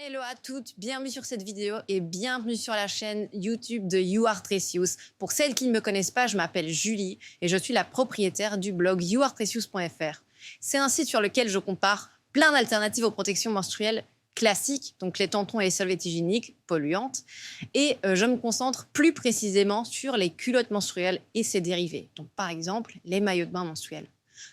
Hello à toutes, bienvenue sur cette vidéo et bienvenue sur la chaîne YouTube de YouArePrecious. Pour celles qui ne me connaissent pas, je m'appelle Julie et je suis la propriétaire du blog youareprecious.fr. C'est un site sur lequel je compare plein d'alternatives aux protections menstruelles classiques, donc les tampons et les serviettes hygiéniques polluantes, et je me concentre plus précisément sur les culottes menstruelles et ses dérivés, donc par exemple les maillots de bain menstruels.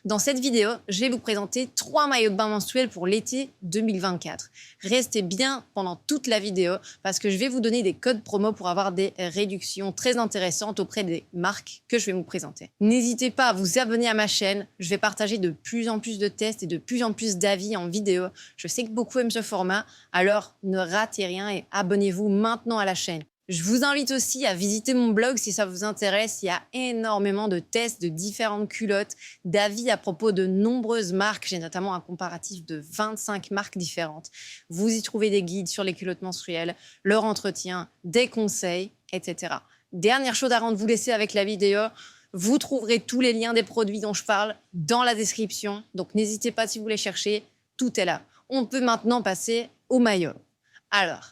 Dans cette vidéo, je vais vous présenter 3 maillots de bain menstruels pour l'été 2024. Restez bien pendant toute la vidéo parce que je vais vous donner des codes promo pour avoir des réductions très intéressantes auprès des marques que je vais vous présenter. N'hésitez pas à vous abonner à ma chaîne. Je vais partager de plus en plus de tests et de plus en plus d'avis en vidéo. Je sais que beaucoup aiment ce format, alors ne ratez rien et abonnez-vous maintenant à la chaîne. Je vous invite aussi à visiter mon blog si ça vous intéresse. Il y a énormément de tests de différentes culottes, d'avis à propos de nombreuses marques. J'ai notamment un comparatif de 25 marques différentes. Vous y trouvez des guides sur les culottes menstruelles, leur entretien, des conseils, etc. Dernière chose avant de vous laisser avec la vidéo, vous trouverez tous les liens des produits dont je parle dans la description. Donc n'hésitez pas si vous les cherchez, tout est là. On peut maintenant passer au maillot. Alors,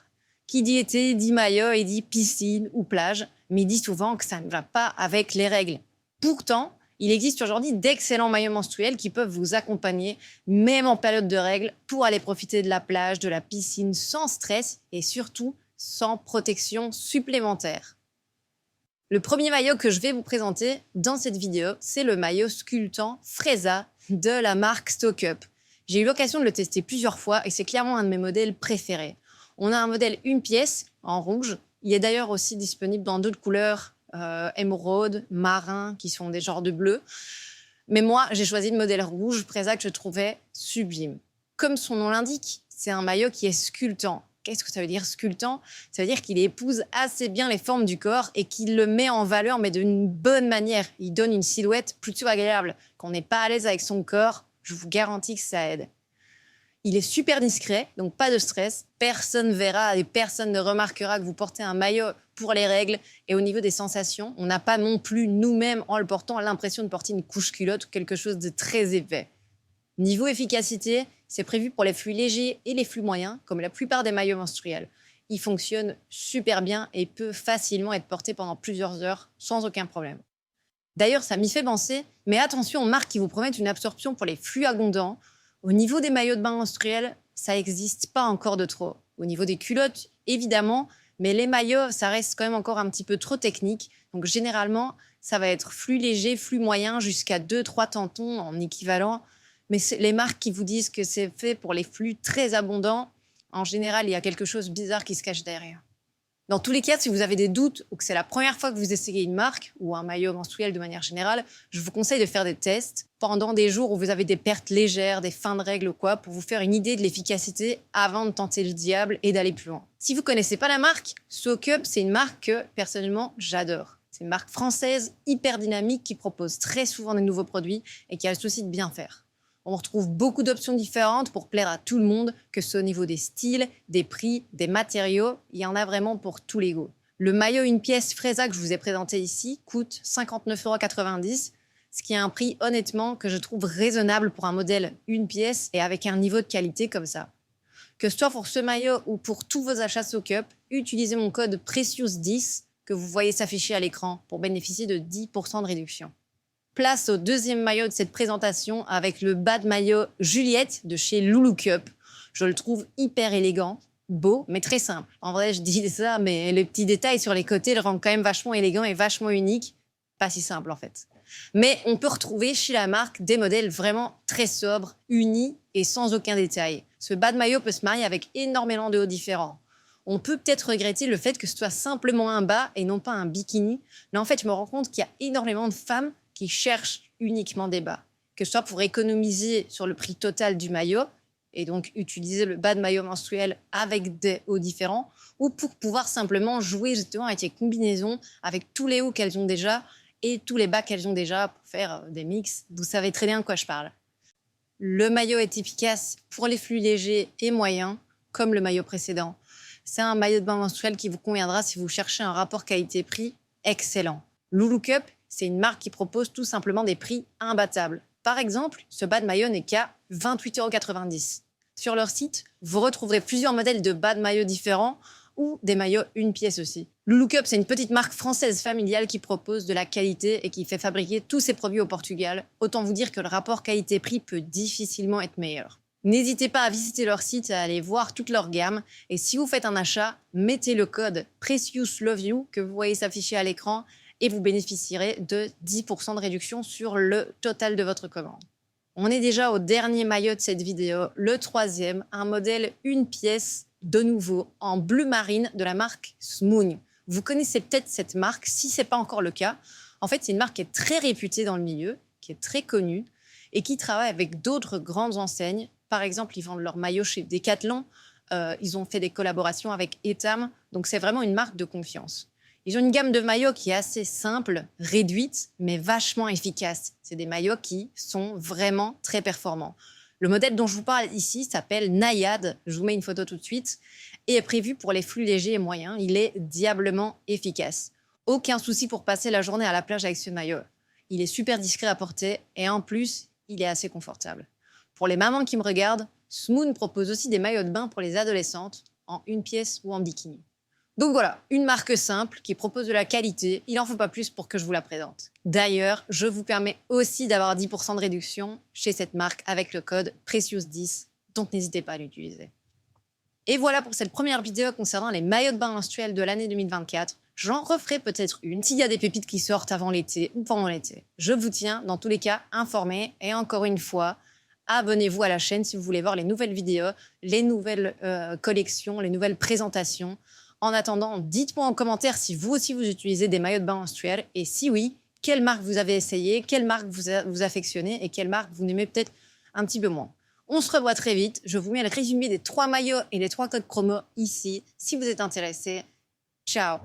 qui dit été, dit maillot et dit piscine ou plage, mais dit souvent que ça ne va pas avec les règles. Pourtant, il existe aujourd'hui d'excellents maillots menstruels qui peuvent vous accompagner, même en période de règles, pour aller profiter de la plage, de la piscine, sans stress et surtout sans protection supplémentaire. Le premier maillot que je vais vous présenter dans cette vidéo, c'est le maillot sculptant Fresa de la marque Stock Up. J'ai eu l'occasion de le tester plusieurs fois et c'est clairement un de mes modèles préférés. On a un modèle une pièce en rouge. Il est d'ailleurs aussi disponible dans d'autres couleurs, émeraude, marin, qui sont des genres de bleu. Mais moi, j'ai choisi le modèle rouge, Fresa, que je trouvais sublime. Comme son nom l'indique, c'est un maillot qui est sculptant. Qu'est-ce que ça veut dire sculptant? Ça veut dire qu'il épouse assez bien les formes du corps et qu'il le met en valeur, mais d'une bonne manière. Il donne une silhouette plutôt agréable. Quand on n'est pas à l'aise avec son corps, je vous garantis que ça aide. Il est super discret, donc pas de stress. Personne verra et personne ne remarquera que vous portez un maillot pour les règles. Et au niveau des sensations, on n'a pas non plus nous-mêmes, en le portant, l'impression de porter une couche culotte ou quelque chose de très épais. Niveau efficacité, c'est prévu pour les flux légers et les flux moyens, comme la plupart des maillots menstruels. Il fonctionne super bien et peut facilement être porté pendant plusieurs heures sans aucun problème. D'ailleurs, ça m'y fait penser, mais attention aux marques qui vous promettent une absorption pour les flux abondants. Au niveau des maillots de bain menstruels, ça n'existe pas encore de trop. Au niveau des culottes, évidemment, mais les maillots, ça reste quand même encore un petit peu trop technique. Donc généralement, ça va être flux léger, flux moyen, jusqu'à 2-3 tampons en équivalent. Mais les marques qui vous disent que c'est fait pour les flux très abondants, en général, il y a quelque chose de bizarre qui se cache derrière. Dans tous les cas, si vous avez des doutes ou que c'est la première fois que vous essayez une marque ou un maillot menstruel de manière générale, je vous conseille de faire des tests pendant des jours où vous avez des pertes légères, des fins de règles ou quoi, pour vous faire une idée de l'efficacité avant de tenter le diable et d'aller plus loin. Si vous ne connaissez pas la marque, Stock Up, c'est une marque que, personnellement, j'adore. C'est une marque française hyper dynamique qui propose très souvent des nouveaux produits et qui a le souci de bien faire. On retrouve beaucoup d'options différentes pour plaire à tout le monde, que ce soit au niveau des styles, des prix, des matériaux. Il y en a vraiment pour tous les goûts. Le maillot une pièce Fresa que je vous ai présenté ici coûte 59,90 €, ce qui est un prix honnêtement que je trouve raisonnable pour un modèle une pièce et avec un niveau de qualité comme ça. Que ce soit pour ce maillot ou pour tous vos achats Stock Up, utilisez mon code PRECIOUS10 que vous voyez s'afficher à l'écran pour bénéficier de 10% de réduction. Place au deuxième maillot de cette présentation avec le bas de maillot Juliette de chez Loulou Cup. Je le trouve hyper élégant, beau, mais très simple. En vrai, je dis ça, mais les petits détails sur les côtés le rendent quand même vachement élégant et vachement unique. Pas si simple, en fait. Mais on peut retrouver chez la marque des modèles vraiment très sobres, unis et sans aucun détail. Ce bas de maillot peut se marier avec énormément de hauts différents. On peut peut-être regretter le fait que ce soit simplement un bas et non pas un bikini. Mais en fait, je me rends compte qu'il y a énormément de femmes qui cherchent uniquement des bas, que ce soit pour économiser sur le prix total du maillot et donc utiliser le bas de maillot menstruel avec des hauts différents, ou pour pouvoir simplement jouer justement avec les combinaisons, avec tous les hauts qu'elles ont déjà et tous les bas qu'elles ont déjà pour faire des mix. Vous savez très bien de quoi je parle. Le maillot est efficace pour les flux légers et moyens, comme le maillot précédent. C'est un maillot de bain menstruel qui vous conviendra si vous cherchez un rapport qualité-prix excellent. Loulou Cup, c'est une marque qui propose tout simplement des prix imbattables. Par exemple, ce bas de maillot n'est qu'à 28,90 €. Sur leur site, vous retrouverez plusieurs modèles de bas de maillot différents ou des maillots une pièce aussi. Luluccup, c'est une petite marque française familiale qui propose de la qualité et qui fait fabriquer tous ses produits au Portugal. Autant vous dire que le rapport qualité-prix peut difficilement être meilleur. N'hésitez pas à visiter leur site et à aller voir toute leur gamme. Et si vous faites un achat, mettez le code PRECIOUSLOVEYOU que vous voyez s'afficher à l'écran et vous bénéficierez de 10% de réduction sur le total de votre commande. On est déjà au dernier maillot de cette vidéo, le troisième, un modèle une pièce, de nouveau, en bleu marine de la marque Smoon. Vous connaissez peut-être cette marque, si ce n'est pas encore le cas. En fait, c'est une marque qui est très réputée dans le milieu, qui est très connue et qui travaille avec d'autres grandes enseignes. Par exemple, ils vendent leurs maillots chez Decathlon. Ils ont fait des collaborations avec Etam. Donc, c'est vraiment une marque de confiance. Ils ont une gamme de maillots qui est assez simple, réduite, mais vachement efficace. C'est des maillots qui sont vraiment très performants. Le modèle dont je vous parle ici s'appelle Nayad. Je vous mets une photo tout de suite. Et est prévu pour les flux légers et moyens. Il est diablement efficace. Aucun souci pour passer la journée à la plage avec ce maillot. Il est super discret à porter et en plus, il est assez confortable. Pour les mamans qui me regardent, Smoon propose aussi des maillots de bain pour les adolescentes en une pièce ou en bikini. Donc voilà, une marque simple qui propose de la qualité. Il n'en faut pas plus pour que je vous la présente. D'ailleurs, je vous permets aussi d'avoir 10% de réduction chez cette marque avec le code PRECIOUS10, donc n'hésitez pas à l'utiliser. Et voilà pour cette première vidéo concernant les maillots de bain menstruels de l'année 2024. J'en referai peut-être une s'il y a des pépites qui sortent avant l'été ou pendant l'été. Je vous tiens dans tous les cas informés et encore une fois, abonnez-vous à la chaîne si vous voulez voir les nouvelles vidéos, les nouvelles collections, les nouvelles présentations. En attendant, dites-moi en commentaire si vous aussi vous utilisez des maillots de bain menstruels et si oui, quelle marque vous avez essayé, quelle marque vous affectionnez et quelle marque vous n'aimez peut-être un petit peu moins. On se revoit très vite. Je vous mets le résumé des 3 maillots et les 3 codes promo ici si vous êtes intéressé. Ciao!